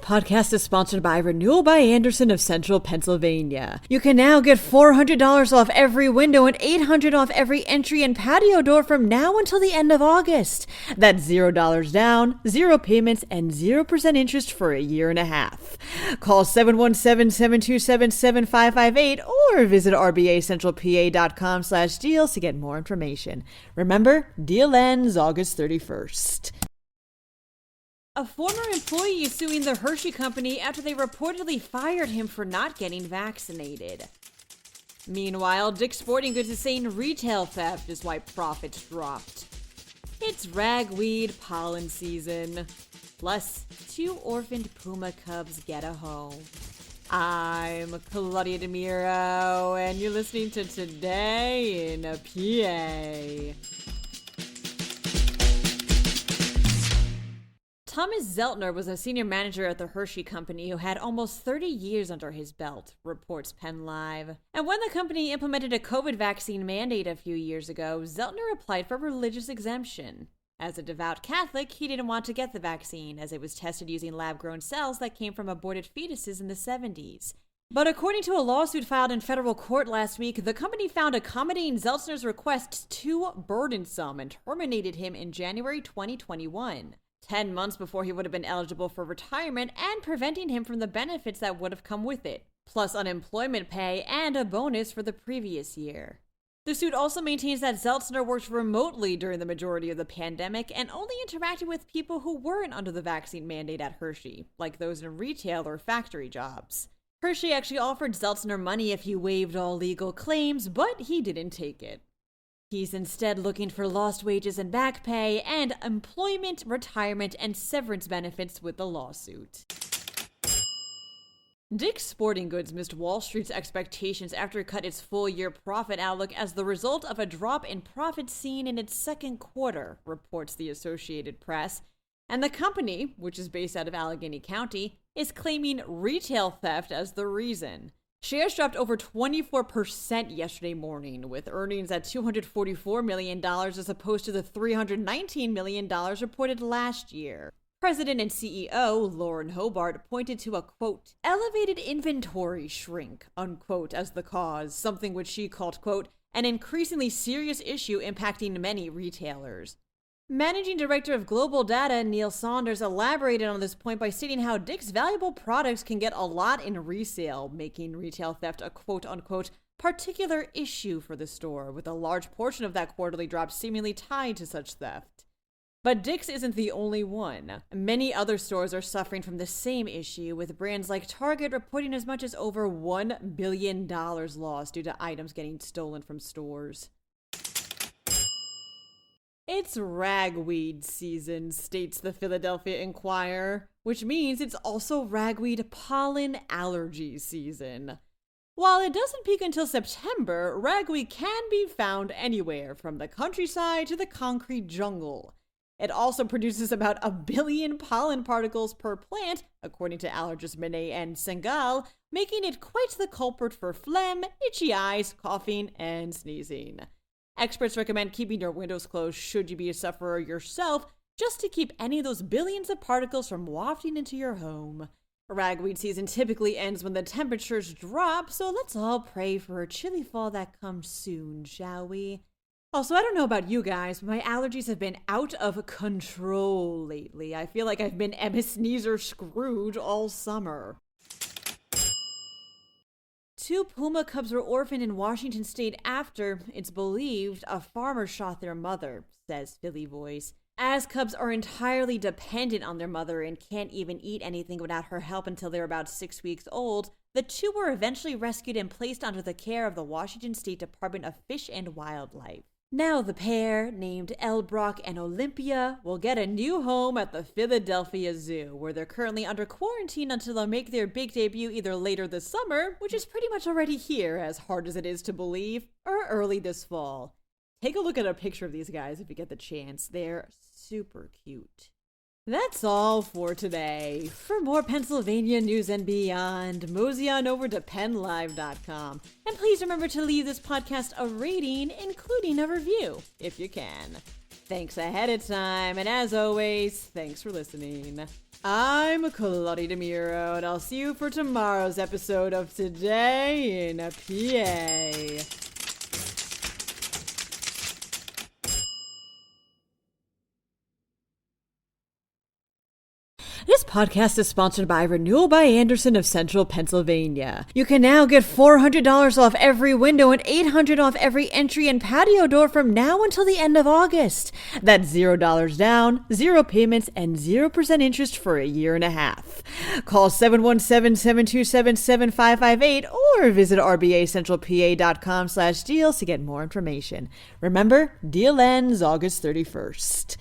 podcast is sponsored by Renewal by Andersen of Central Pennsylvania. You can now get $400 off every window and $800 off every entry and patio door from now until the end of August. That's $0 down, 0 payments, and 0% interest for a year and a half. Call 717-727-7558 or visit rbacentralpa.com/deals to get more information. Remember, deal ends August 31st. A former employee is suing the Hershey Company after they reportedly fired him for not getting vaccinated. Meanwhile, Dick's Sporting Goods is saying retail theft is why profits dropped. It's ragweed pollen season. Plus, 2 orphaned puma cubs get a home. I'm Claudia Dimuro, and you're listening to Today in a PA. Thomas Zeltner was a senior manager at the Hershey Company who had almost 30 years under his belt, reports PennLive. And when the company implemented a COVID vaccine mandate a few years ago, Zeltner applied for a religious exemption. As a devout Catholic, he didn't want to get the vaccine, as it was tested using lab-grown cells that came from aborted fetuses in the 70s. But according to a lawsuit filed in federal court last week, the company found accommodating Zeltner's requests too burdensome and terminated him in January 2021. 10 months before he would have been eligible for retirement and preventing him from the benefits that would have come with it, plus unemployment pay and a bonus for the previous year. The suit also maintains that Zeltner worked remotely during the majority of the pandemic and only interacted with people who weren't under the vaccine mandate at Hershey, like those in retail or factory jobs. Hershey actually offered Zeltner money if he waived all legal claims, but he didn't take it. He's instead looking for lost wages and back pay and employment, retirement, and severance benefits with the lawsuit. Dick's Sporting Goods missed Wall Street's expectations after it cut its full-year profit outlook as the result of a drop in profits seen in its second quarter, reports the Associated Press. And the company, which is based out of Allegheny County, is claiming retail theft as the reason. Shares dropped over 24% yesterday morning, with earnings at $244 million as opposed to the $319 million reported last year. President and CEO Lauren Hobart pointed to a, quote, elevated inventory shrink, unquote, as the cause, something which she called, quote, an increasingly serious issue impacting many retailers. Managing Director of Global Data Neil Saunders elaborated on this point by stating how Dick's valuable products can get a lot in resale, making retail theft a quote-unquote particular issue for the store, with a large portion of that quarterly drop seemingly tied to such theft. But Dick's isn't the only one. Many other stores are suffering from the same issue, with brands like Target reporting as much as over $1 billion lost due to items getting stolen from stores. It's ragweed season, states the Philadelphia Inquirer, which means it's also ragweed pollen allergy season. While it doesn't peak until September, ragweed can be found anywhere from the countryside to the concrete jungle. It also produces about 1 billion pollen particles per plant, according to allergist Minay N. Sengal, making it quite the culprit for phlegm, itchy eyes, coughing, and sneezing. Experts recommend keeping your windows closed should you be a sufferer yourself, just to keep any of those billions of particles from wafting into your home. Ragweed season typically ends when the temperatures drop, so let's all pray for a chilly fall that comes soon, shall we? Also, I don't know about you guys, but my allergies have been out of control lately. I feel like I've been Emma Sneezer Scrooge all summer. 2 puma cubs were orphaned in Washington state after, it's believed, a farmer shot their mother, says Philly Voice. As cubs are entirely dependent on their mother and can't even eat anything without her help until they're about 6 weeks old, the 2 were eventually rescued and placed under the care of the Washington State Department of Fish and Wildlife. Now the pair, named Elbrock and Olympia, will get a new home at the Philadelphia Zoo, where they're currently under quarantine until they'll make their big debut either later this summer, which is pretty much already here, as hard as it is to believe, or early this fall. Take a look at a picture of these guys if you get the chance. They're super cute. That's all for today. For more Pennsylvania news and beyond, mosey on over to PennLive.com. And please remember to leave this podcast a rating, including a review, if you can. Thanks ahead of time, and as always, thanks for listening. I'm Claudia Dimuro, and I'll see you for tomorrow's episode of Today in PA. This podcast is sponsored by Renewal by Andersen of Central Pennsylvania. You can now get $400 off every window and $800 off every entry and patio door from now until the end of August. That's $0 down, 0 payments, and 0% interest for a year and a half. Call 717-727-7558 or visit rbacentralpa.com/deals to get more information. Remember, deal ends August 31st.